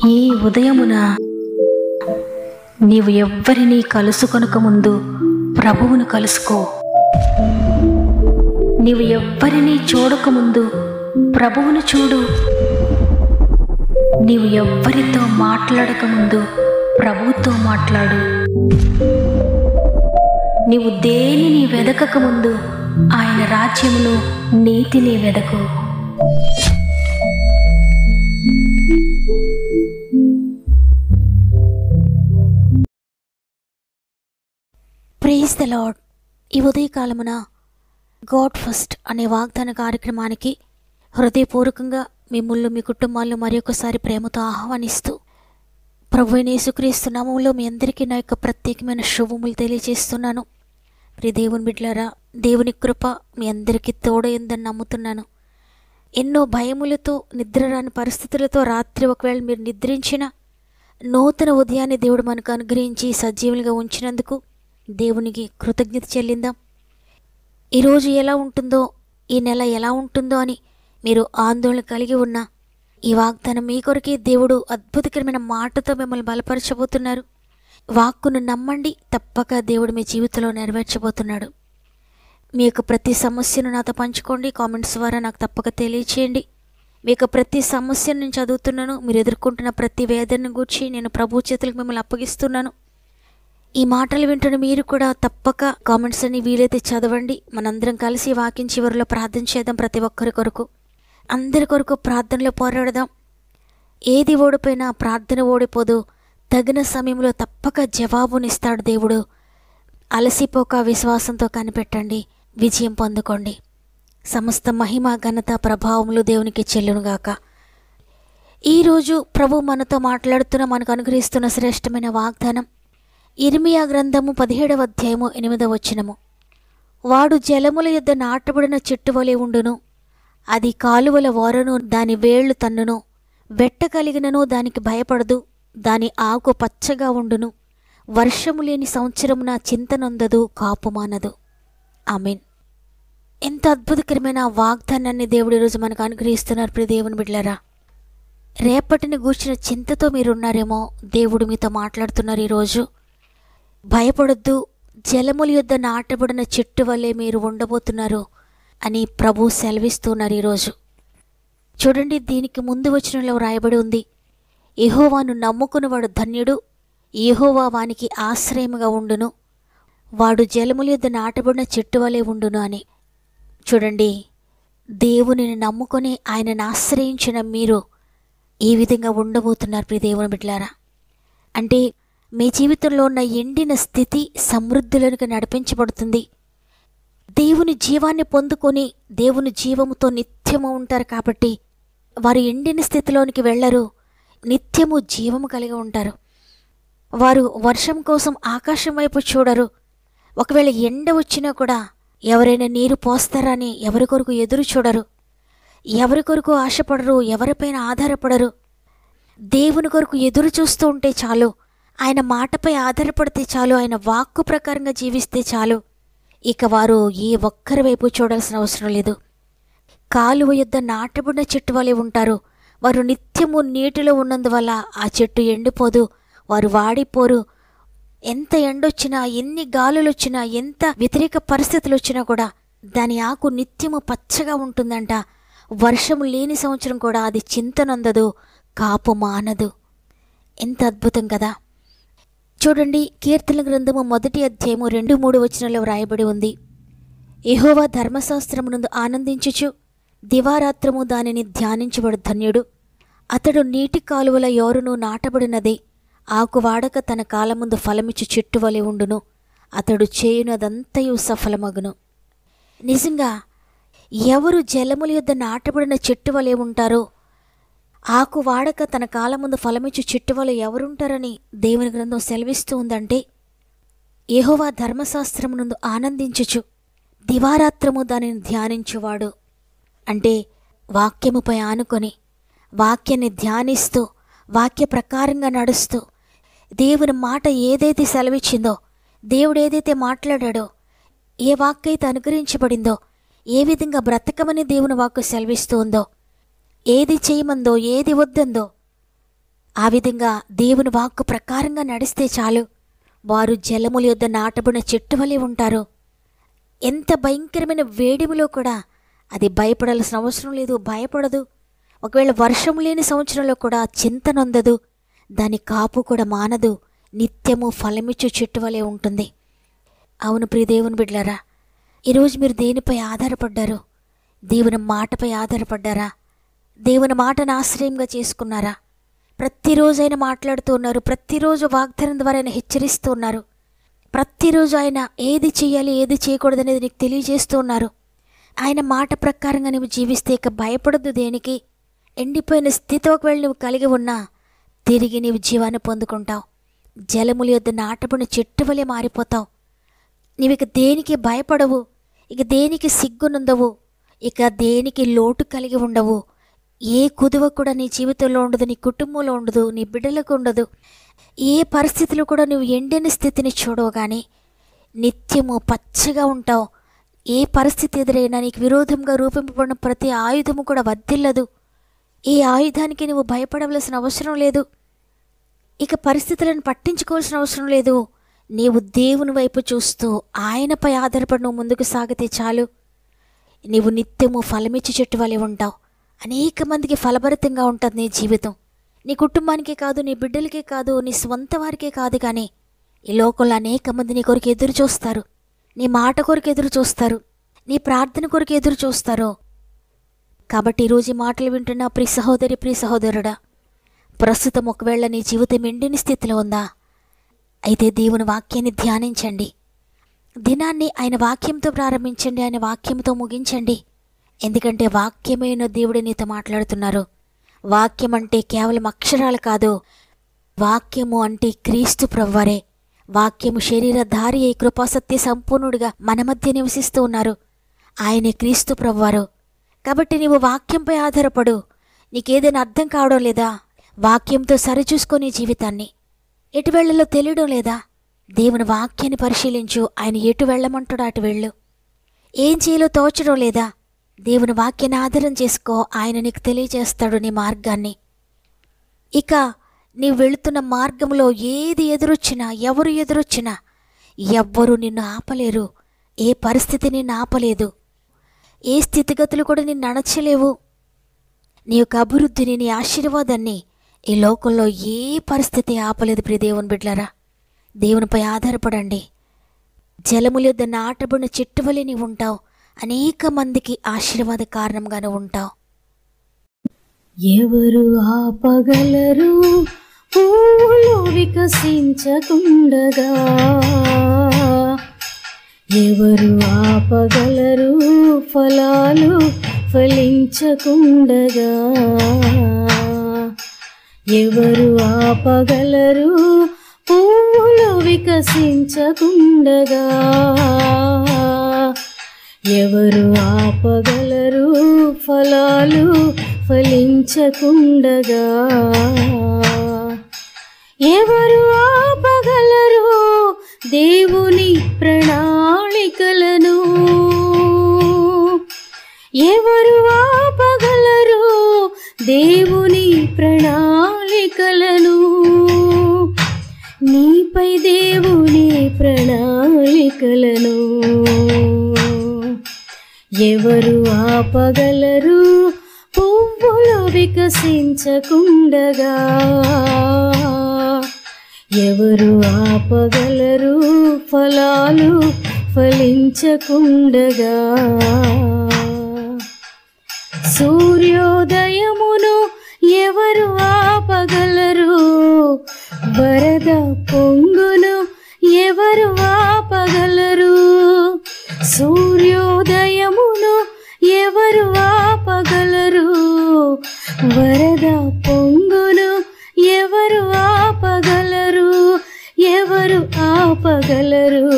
ఈ ఉదయమున నీవు ఎవ్వరినీ కలుసుకొనక ముందు ప్రభువును కలుసుకో. నీవు ఎవ్వరినీ చూడకముందు ప్రభువును చూడు. నీవు ఎవ్వరితో మాట్లాడకముందు ప్రభువుతో మాట్లాడు. నీవు దేనిని వెదకకముందు ఆయన రాజ్యమును నీతిని వెదకు. Praise the lord. ఈ ఉదయకాలమున గాడ్ ఫస్ట్ అనే వాగ్దాన కార్యక్రమానికి హృదయపూర్వకంగా మిమ్మల్ని మీ కుటుంబాలను మరొకసారి ప్రేమతో ఆహ్వానిస్తూ ప్రభువైన యేసుక్రీస్తు నామములో మీ అందరికీ నా యొక్క ప్రత్యేకమైన శుభములు తెలియజేస్తున్నాను. ప్రియ దేవుని బిడ్డలారా, దేవుని కృప మీ అందరికీ తోడైందని నమ్ముతున్నాను. ఎన్నో భయములతో నిద్రరాని పరిస్థితులతో రాత్రి ఒకవేళ మీరు నిద్రించిన నూతన ఉదయాన్ని దేవుడు మనకు అనుగ్రహించి సజీవులుగా ఉంచినందుకు దేవునికి కృతజ్ఞత చెల్లిందాం. ఈరోజు ఎలా ఉంటుందో, ఈ నెల ఎలా ఉంటుందో అని మీరు ఆందోళన కలిగి ఉన్న ఈ వాగ్దానం మీ కొరకే దేవుడు అద్భుతకరమైన మాటతో మిమ్మల్ని బలపరచబోతున్నారు. వాక్కును నమ్మండి, తప్పక దేవుడు మీ జీవితంలో నెరవేర్చబోతున్నాడు. మీ యొక్క ప్రతి సమస్యను నాతో పంచుకోండి. కామెంట్స్ ద్వారా నాకు తప్పక తెలియచేయండి. మీ యొక్క ప్రతి సమస్యను నేను చదువుతున్నాను. మీరు ఎదుర్కొంటున్న ప్రతి వేదనను గూర్చి నేను ప్రభు చేతులకు మిమ్మల్ని అప్పగిస్తున్నాను. ఈ మాటలు వింటున్న మీరు కూడా తప్పక కామెంట్స్ అన్ని వీలైతే చదవండి. మనందరం కలిసి వాక్యం చివరిలో ప్రార్థన చేద్దాం. ప్రతి ఒక్కరి కొరకు, అందరి కొరకు ప్రార్థనలో పోరాడదాం. ఏది ఓడిపోయినా ప్రార్థన ఓడిపోదు. తగిన సమయంలో తప్పక జవాబునిస్తాడు దేవుడు. అలసిపోక విశ్వాసంతో కనిపెట్టండి, విజయం పొందుకోండి. సమస్త మహిమ ఘనత ప్రభావములు దేవునికి చెల్లునుగాక. ఈరోజు ప్రభు మనతో మాట్లాడుతున్న, మనకు అనుగ్రహిస్తున్న శ్రేష్టమైన వాగ్దానం ఇర్మియా గ్రంథము 17వ అధ్యాయము 8వ వచనము. వాడు జలముల యొద్ద నాటబడిన చెట్టు వలె ఉండును, అది కాలువల ఓరను, దాని వేళ్లు తన్నును, వెట్ట కలిగినను దానికి భయపడదు, దాని ఆకు పచ్చగా ఉండును, వర్షము లేని సంవత్సరమున చింతనొందదు, కాపుమానదు. ఆమేన్. ఎంత అద్భుతకరమైన వాగ్దానాన్ని దేవుడు ఈరోజు మనకు అనుగ్రహిస్తున్నారు. ప్రియ దేవుని బిడ్డలారా, రేపటిని గూర్చిన చింతతో మీరున్నారేమో, దేవుడు మీతో మాట్లాడుతున్నారు ఈరోజు. భయపడొద్దు, జలముల యొద్ద నాటబడిన చెట్టు వల్లే మీరు ఉండబోతున్నారు అని ప్రభు సెలవిస్తున్నారు ఈరోజు. చూడండి, దీనికి ముందు వచనంలో రాయబడి ఉంది, యెహోవాను నమ్ముకున్నవాడు ధన్యుడు, యెహోవా వానికి ఆశ్రయముగా ఉండును, వాడు జలముల యొద్ద నాటబడిన చెట్టు వలె ఉండును అని. చూడండి, దేవునిని నమ్ముకొని ఆయనను ఆశ్రయించిన మీరు ఈ విధంగా ఉండబోతున్నారు. ప్రియ దేవుని బిడ్డలారా, అంటే మీ జీవితంలో ఉన్న ఎండిన స్థితి సమృద్ధిలోనికి నడిపించబడుతుంది. దేవుని జీవాన్ని పొందుకొని దేవుని జీవముతో నిత్యము ఉంటారు కాబట్టి వారు ఎండిన స్థితిలోనికి వెళ్ళరు, నిత్యము జీవము కలిగి ఉంటారు. వారు వర్షం కోసం ఆకాశం వైపు చూడరు. ఒకవేళ ఎండ వచ్చినా కూడా ఎవరైనా నీరు పోస్తారని ఎవరి కొరకు ఎదురు చూడరు, ఎవరి కొరకు ఆశపడరు, ఎవరిపైన ఆధారపడరు. దేవుని కొరకు ఎదురు చూస్తూ ఉంటే చాలు, ఆయన మాటపై ఆధారపడితే చాలు, ఆయన వాక్కు ప్రకారంగా జీవిస్తే చాలు. ఇక వారు ఏ ఒక్కరి వైపు చూడాల్సిన అవసరం లేదు. కాలువ యొద్ద నాటబడిన చెట్టు వలె ఉంటారు. వారు నిత్యము నీటిలో ఉన్నందువల్ల ఆ చెట్టు ఎండిపోదు, వారు వాడిపోరు. ఎంత ఎండొచ్చినా, ఎన్ని గాలులు వచ్చినా, ఎంత వ్యతిరేక పరిస్థితులు వచ్చినా కూడా దాని ఆకు నిత్యము పచ్చగా ఉంటుందంట. వర్షము లేని సంవత్సరం కూడా అది చింతనందదు, కాపు మానదు. ఎంత అద్భుతం కదా. చూడండి, కీర్తన గ్రంథము 1వ అధ్యాయము 2-3 వచనాల్లో వ్రాయబడి ఉంది, యెహోవా ధర్మశాస్త్రమునందు ఆనందించుచు దివారాత్రము దానిని ధ్యానించబడు ధన్యుడు. అతడు నీటి కాలువల యోరును నాటబడినదే, ఆకు వాడక తన కాలముందు ఫలమిచ్చు చెట్టు వలె ఉండును, అతడు చేయునదంతయు సఫలమగును. నిజంగా ఎవరు జలముల యొద్ద నాటబడిన చెట్టు వలె ఉంటారో, ఆకు వాడక తన కాలముందు ఫలమిచ్చు చెట్టు వలె ఎవరుంటారని దేవుని గ్రంథం సెలవిస్తూ ఉందంటే, యెహోవా ధర్మశాస్త్రమునందు ఆనందించుచు దివారాత్రము దానిని ధ్యానించువాడు. అంటే వాక్యముపై ఆనుకొని వాక్యాన్ని ధ్యానిస్తూ వాక్య ప్రకారంగా నడుస్తూ దేవుని మాట ఏదైతే సెలవిచ్చిందో, దేవుడు ఏదైతే మాట్లాడాడో, ఏ వాక్కైతే అనుగ్రహించబడిందో, ఏ విధంగా బ్రతకమని దేవుని వాక్కు సెలవిస్తూ ఉందో, ఏది చేయమందో ఏది వద్దందో ఆ విధంగా దేవుని వాక్కు ప్రకారంగా నడిస్తే చాలు, వారు జలముల యొద్ద నాటబడిన చెట్టు వలె ఉంటారు. ఎంత భయంకరమైన వేడిమిలో కూడా అది భయపడాల్సిన అవసరం లేదు, భయపడదు. ఒకవేళ వర్షం లేని సంవత్సరంలో కూడా చింత నొందదు, దాని కాపు కూడా మానదు, నిత్యము ఫలమిచ్చు చెట్టు వలె ఉంటుంది. అవును ప్రియ దేవుని బిడ్డలారా, ఈరోజు మీరు దేనిపై ఆధారపడ్డారు? దేవుని మాటపై ఆధారపడ్డారా? దేవుని మాటను ఆశ్రయంగా చేసుకున్నారా? ప్రతిరోజు ఆయన మాట్లాడుతూ ఉన్నారు, ప్రతిరోజు వాగ్దానం ద్వారా ఆయన హెచ్చరిస్తూ ఉన్నారు, ప్రతిరోజు ఆయన ఏది చేయాలి ఏది చేయకూడదు అనేది నీకు తెలియజేస్తూ ఉన్నారు. ఆయన మాట ప్రకారంగా నువ్వు జీవిస్తే ఇక భయపడద్దు దేనికి. ఎండిపోయిన స్థితి ఒకవేళ నువ్వు కలిగి ఉన్నా తిరిగి నీవు జీవాన్ని పొందుకుంటావు. జలముల యొద్ద నాటబడిన చెట్టు వలె మారిపోతావు. నీవిక దేనికి భయపడవు, ఇక దేనికి సిగ్గునుందవు, ఇక దేనికి లోటు కలిగి ఉండవు. ఏ కుదువ కూడా నీ జీవితంలో ఉండదు, నీ కుటుంబంలో ఉండదు, నీ బిడ్డలకు ఉండదు. ఏ పరిస్థితిలో కూడా నువ్వు ఎండిన స్థితిని చూడవు, కానీ నిత్యము పచ్చగా ఉంటావు. ఏ పరిస్థితి ఎదురైనా నీకు విరోధంగా రూపింపబడిన ప్రతి ఆయుధము కూడా వర్ధిల్లదు. ఏ ఆయుధానికి నువ్వు భయపడవలసిన అవసరం లేదు. ఇక పరిస్థితులను పట్టించుకోవాల్సిన అవసరం లేదు. నీవు దేవుని వైపు చూస్తూ ఆయనపై ఆధారపడి నువ్వు ముందుకు సాగితే చాలు. నీవు నిత్యము ఫలమిచ్చి చెట్టు వలె ఉంటావు. అనేక మందికి ఫలభరితంగా ఉంటుంది నీ జీవితం. నీ కుటుంబానికే కాదు, నీ బిడ్డలకే కాదు, నీ స్వంత వారికే కాదు, కానీ ఈ లోకంలో అనేక మంది నీ కొరకు ఎదురు చూస్తారు, నీ మాట కొరకు ఎదురు చూస్తారు, నీ ప్రార్థన కొరకు ఎదురు చూస్తారు. కాబట్టి ఈరోజు ఈ మాటలు వింటున్న ప్రియ సహోదరి, ప్రియ సహోదరుడా, ప్రస్తుతం ఒకవేళ నీ జీవితం ఎండిన స్థితిలో ఉందా? అయితే దేవుని వాక్యాన్ని ధ్యానించండి. దినాన్ని ఆయన వాక్యంతో ప్రారంభించండి, ఆయన వాక్యంతో ముగించండి. ఎందుకంటే వాక్యమైన దేవుడు నీతో మాట్లాడుతున్నారు. వాక్యం అంటే కేవలం అక్షరాలు కాదు, వాక్యము అంటే క్రీస్తు ప్రభువారే. వాక్యము శరీరధారి అయి కృపాసత్య సంపూర్ణుడిగా మన మధ్య నివసిస్తూ ఉన్నారు. ఆయనే క్రీస్తు ప్రభువారు. కాబట్టి నీవు వాక్యంపై ఆధారపడు. నీకేదైనా అర్థం కావడం లేదా? వాక్యంతో సరిచూసుకొని జీవితాన్ని. ఎటు వెళ్లలో తెలియడం లేదా? దేవుని వాక్యాన్ని పరిశీలించు. ఆయన ఎటు వెళ్ళమంటాడో అటు వెళ్ళు. ఏం చేయాలో తోచడం లేదా? దేవుని వాక్యాన్ని ఆధారం చేసుకో. ఆయన నీకు తెలియజేస్తాడు నీ మార్గాన్ని. ఇక నీవు వెళుతున్న మార్గంలో ఏది ఎదురొచ్చినా, ఎవరు ఎదురొచ్చినా, ఎవ్వరూ నిన్ను ఆపలేరు. ఏ పరిస్థితి నిన్ను ఆపలేదు. ఏ స్థితిగతులు కూడా నిన్ను అణచలేవు. నీ యొక్క అభివృద్ధిని, నీ ఆశీర్వాదాన్ని ఈ లోకంలో ఏ పరిస్థితి ఆపలేదు. ప్రియ దేవుని బిడ్డలారా, దేవునిపై ఆధారపడండి. జలముల యొద్ద నాటబడిన చెట్టు వలె నీవు ఉంటావు. అనేక మందికి ఆశీర్వాద కారణంగానే ఉంటావు. ఎవరు ఆపగలరు పువ్వులు వికసించకుండగా? ఎవరు ఆపగలరు ఫలాలు ఫలించకుండగా? ఎవరు ఆపగలరు పువ్వులు వికసించకుండగా? ఎవరు ఆపగలరు ఫలాలు ఫలించకుండగా? ఎవరు ఆపగలరు దేవుని ప్రణాళికలను? ఎవరు ఆపగలరు దేవుని ప్రణాళికలను? నీపై దేవుని ప్రణాళికలను ఎవరు ఆపగలరు పువ్వులు వికసించకుండగా? ఎవరు ఆపగలరు ఫలాలు ఫలించకుండగా? సూర్యోదయమును ఎవరు ఆపగలరు? వరద పొంగును ఎవరు ఆపగలరు? సూర్యోదయమును ఎవరు ఆపగలరు? వరద పొంగును ఎవరు ఆపగలరు? ఎవరు ఆపగలరు?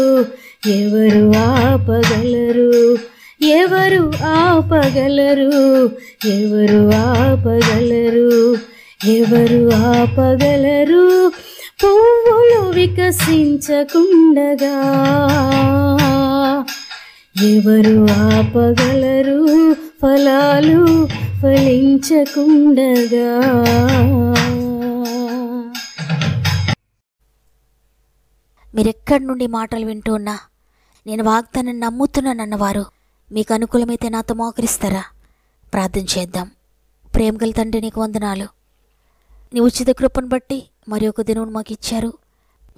ఎవరు ఆపగలరు? ఎవరు ఆపగలరు? ఎవరు ఆపగలరు? ఎవరు ఆపగలరు పువ్వులు వికసించకుండగా? ఎవరు ఆపగలరు ఫలాలు ఫలించకుండగా? మీరెక్కడి నుండి మాటలు వింటూ ఉన్నా నేను వాగ్దానం నమ్ముతున్నానన్నవారు మీకు అనుకూలమైతే నాతో మోకరిస్తారా? ప్రార్థన చేద్దాం. ప్రేమగల తండ్రి, నీకు వందనాలు. నీ ఉచిత కృపను బట్టి మరి ఒక దినం మాకు ఇచ్చారు.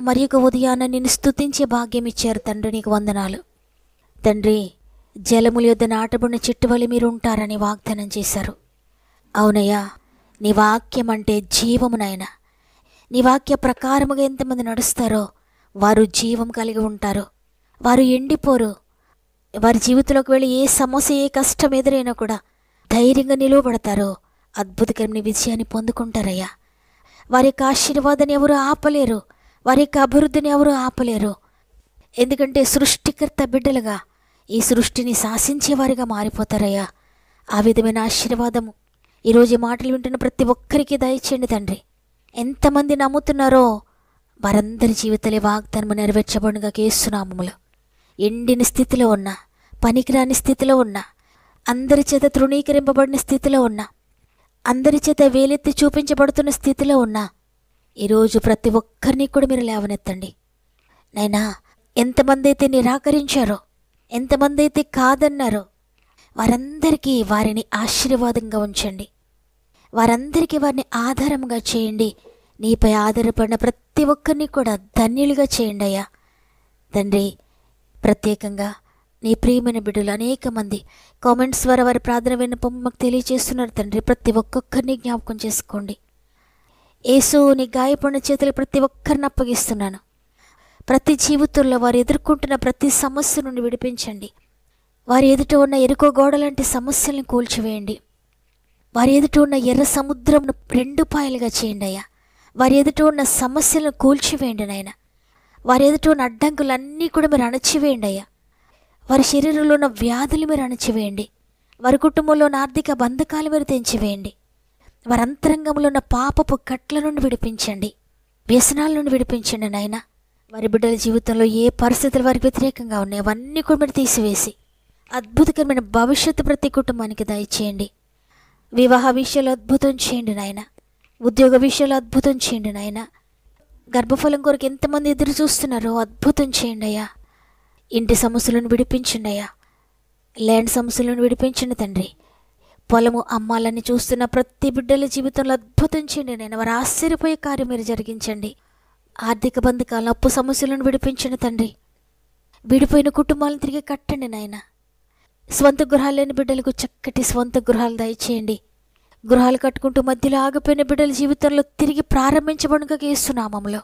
మరి ఒక ఉదయాన నిన్ను స్తుతించే భాగ్యం ఇచ్చారు తండ్రి, నీకు వందనాలు. తండ్రి, జలముల యొద్ద నాటబడిన చెట్టు వలె మీరు ఉంటారని వాగ్దానం చేశారు. అవునయ్యా, నీ వాక్యం అంటే జీవమునైనా. నీ వాక్య ప్రకారముగా ఎంతమంది నడుస్తారో వారు జీవం కలిగి ఉంటారు. వారు ఎండిపోరు. వారి జీవితంలోకి వెళ్ళి ఏ సమస్య, ఏ కష్టం ఎదురైనా కూడా ధైర్యంగా నిలువబడతారో అద్భుతకరమైన విజయాన్ని పొందుకుంటారయ్యా. వారి యొక్క ఆశీర్వాదాన్ని ఎవరు ఆపలేరు. వారి యొక్క అభివృద్ధిని ఎవరు ఆపలేరు. ఎందుకంటే సృష్టికర్త బిడ్డలుగా ఈ సృష్టిని శాసించేవారిగా మారిపోతారయ్యా. ఆ విధమైన ఆశీర్వాదము ఈరోజు ఈ మాటలు వింటున్న ప్రతి ఒక్కరికి దయచేయండి తండ్రి. ఎంతమంది నమ్ముతున్నారో వారందరి జీవితాలే వాగ్దానము నెరవేర్చబడుగా యేసునామములో. ఎండిన స్థితిలో ఉన్నా, పనికిరాని స్థితిలో ఉన్నా, అందరి చేత తృణీకరింపబడిన స్థితిలో ఉన్నా, అందరి చేత వేలెత్తి చూపించబడుతున్న స్థితిలో ఉన్నా ఈరోజు ప్రతి ఒక్కరిని కూడా మీరు లేవనెత్తండి నైనా. ఎంతమంది అయితే నిరాకరించారో, ఎంతమంది అయితే కాదన్నారో వారందరికీ వారిని ఆశీర్వాదంగా ఉంచండి. వారందరికీ వారిని ఆధారంగా చేయండి. నీపై ఆధారపడిన ప్రతి ఒక్కరిని కూడా ధన్యులుగా చేయండి అయ్యా. తండ్రి, ప్రత్యేకంగా నీ ప్రియమైన బిడ్డలు అనేక మంది కామెంట్స్ ద్వారా వారి ప్రార్థన విన్నపం మాకు తెలియజేస్తున్నారు తండ్రి. ప్రతి ఒక్కొక్కరిని జ్ఞాపకం చేసుకోండి. యేసు, నీ గాయపడిన చేతులు ప్రతి ఒక్కరిని అప్పగిస్తున్నాను. ప్రతి జీవితంలో వారు ఎదుర్కొంటున్న ప్రతి సమస్య నుండి విడిపించండి. వారి ఎదుట ఉన్న ఎరుకో గోడ లాంటి సమస్యలను కూల్చివేయండి. వారి ఎదుట ఉన్న ఎర్ర సముద్రంను 2 పాయలుగా చేయండి అయ్యా. వారి ఎదుట ఉన్న సమస్యలను కూల్చివేయండి నాయన. వారి ఎదుట ఉన్న అడ్డంకులన్నీ కూడా మీరు అణచివేయండి అయ్యా. వారి శరీరంలో ఉన్న వ్యాధులు మీరు అణచివేయండి. వారి కుటుంబంలో ఉన్న ఆర్థిక బంధకాలు మీరు తెంచివేయండి. వారి అంతరంగంలో ఉన్న పాపపు కట్ల నుండి విడిపించండి. వ్యసనాల నుండి విడిపించండి నాయన. వారి బిడ్డల జీవితంలో ఏ పరిస్థితులు వారికి వ్యతిరేకంగా ఉన్నాయో అవన్నీ కూడా మీరు తీసివేసి అద్భుతకరమైన భవిష్యత్తు ప్రతి కుటుంబానికి దయచేయండి. వివాహ విషయాలు అద్భుతం చేయండి నాయన. ఉద్యోగ విషయాలు అద్భుతం చేయండి నాయన. గర్భఫలం కొరకు ఎంతమంది ఎదురు చూస్తున్నారో అద్భుతం చేయండి అయ్యా. ఇంటి సమస్యలను విడిపించండి అయ్యా. ల్యాండ్ సమస్యలను విడిపించండి తండ్రి. పొలము అమ్మాలని చూస్తున్న ప్రతి బిడ్డల జీవితంలో అద్భుతం చేయండి నాయన. వారు ఆశ్చర్యపోయే కార్యం మీరు జరిగించండి. ఆర్థిక బంధకాలు, అప్పు సమస్యలను విడిపించండి తండ్రి. విడిపోయిన కుటుంబాలను తిరిగి కట్టండి నాయన. స్వంత గృహాలు లేని బిడ్డలకు చక్కటి స్వంత గృహాలు దయచేయండి. గృహాలు కట్టుకుంటూ మధ్యలో ఆగిపోయిన బిడ్డల జీవితంలో తిరిగి ప్రారంభించబడుగా యేసునామములో.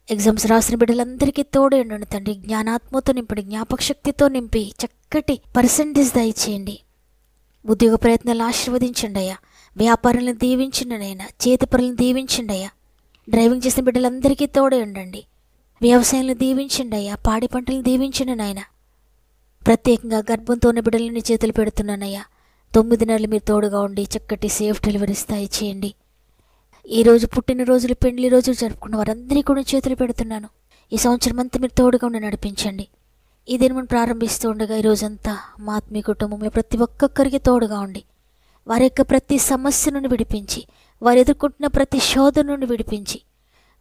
ఎగ్జామ్స్ రాసిన బిడ్డలందరికీ తోడేయండి తండ్రి. జ్ఞానాత్మతో నింపండి, జ్ఞాపక శక్తితో నింపి చక్కటి పర్సెంటేజ్ దయచేయండి. ఉద్యోగ ప్రయత్నాలు ఆశీర్వదించండి అయ్యా. వ్యాపారాలను దీవించండి నాయన. చేతి పనులను దీవించండి అయ్యా. డ్రైవింగ్ చేసిన బిడ్డలందరికీ తోడేయండి. వ్యవసాయాలను దీవించండి అయ్యా. పాడి పంటలను దీవించండి నాయన. ప్రత్యేకంగా గర్భంతో ఉన్న బిడ్డలని చేతులు పెడుతున్నానయ్యా. 9 నెలలు మీరు తోడుగా ఉండి చక్కటి సేఫ్ డెలివరీస్ దయచేయండి. ఈరోజు పుట్టినరోజులు, పెండ్లి రోజులు జరుపుకున్న వారందరికీ కూడా చేతులు పెడుతున్నాను. ఈ సంవత్సరం అంతా మీరు తోడుగా ఉండి నడిపించండి. ఈ దినం ప్రారంభిస్తూ ఉండగా ఈరోజంతా మా ఆత్మీయ కుటుంబంలో ప్రతి ఒక్కొక్కరికి తోడుగా ఉండి వారి యొక్క ప్రతి సమస్య నుండి విడిపించి, వారు ఎదుర్కొంటున్న ప్రతి శోధన నుండి విడిపించి,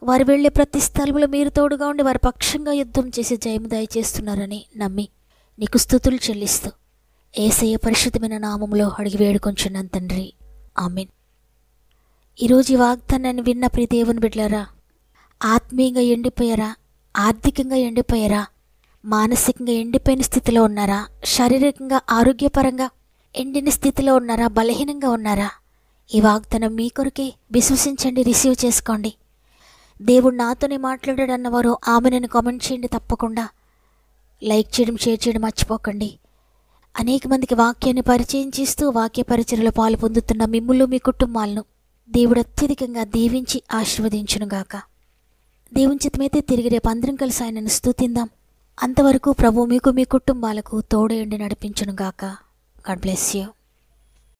వారు వెళ్ళే ప్రతి స్థలంలో మీరు తోడుగా ఉండి వారి పక్షంగా యుద్ధం చేసి జయము దయచేస్తున్నారని నమ్మి నీకు స్తుతులు చెల్లిస్తూ యేసయ్య పరిశుద్ధమైన నామములో అడిగి వేడుకొంచున్నాను తండ్రి. ఆమేన్. ఈరోజు ఈ వాగ్దానాన్ని విన్న ప్రియ దేవుని బిడ్డలారా, ఆత్మీయంగా ఎండిపోయారా? ఆర్థికంగా ఎండిపోయారా? మానసికంగా ఎండిపోయిన స్థితిలో ఉన్నారా? శారీరకంగా ఆరోగ్యపరంగా ఎండిన స్థితిలో ఉన్నారా? బలహీనంగా ఉన్నారా? ఈ వాగ్దానం మీ కొరకే. విశ్వసించండి, రిసీవ్ చేసుకోండి. దేవుడు నాతోనే మాట్లాడాడు అన్నవారు ఆమెను కామెంట్ చేయండి. తప్పకుండా లైక్ చేయడం, షేర్ చేయడం మర్చిపోకండి. అనేక మందికి వాక్యాన్ని పరిచయం చేస్తూ వాక్య పరిచర్యలో పాలు పొందుతున్న మిమ్ములు, మీ కుటుంబాలను దేవుడు అత్యధికంగా దీవించి ఆశీర్వదించునుగాక. దేవుని చిత్తమైతే తిరిగి రేపు అందరం కలిసి ఆయనను స్తుతిందాం. అంతవరకు ప్రభు మీకు, మీ కుటుంబాలకు తోడేయండి, నడిపించునుగాక. God bless you.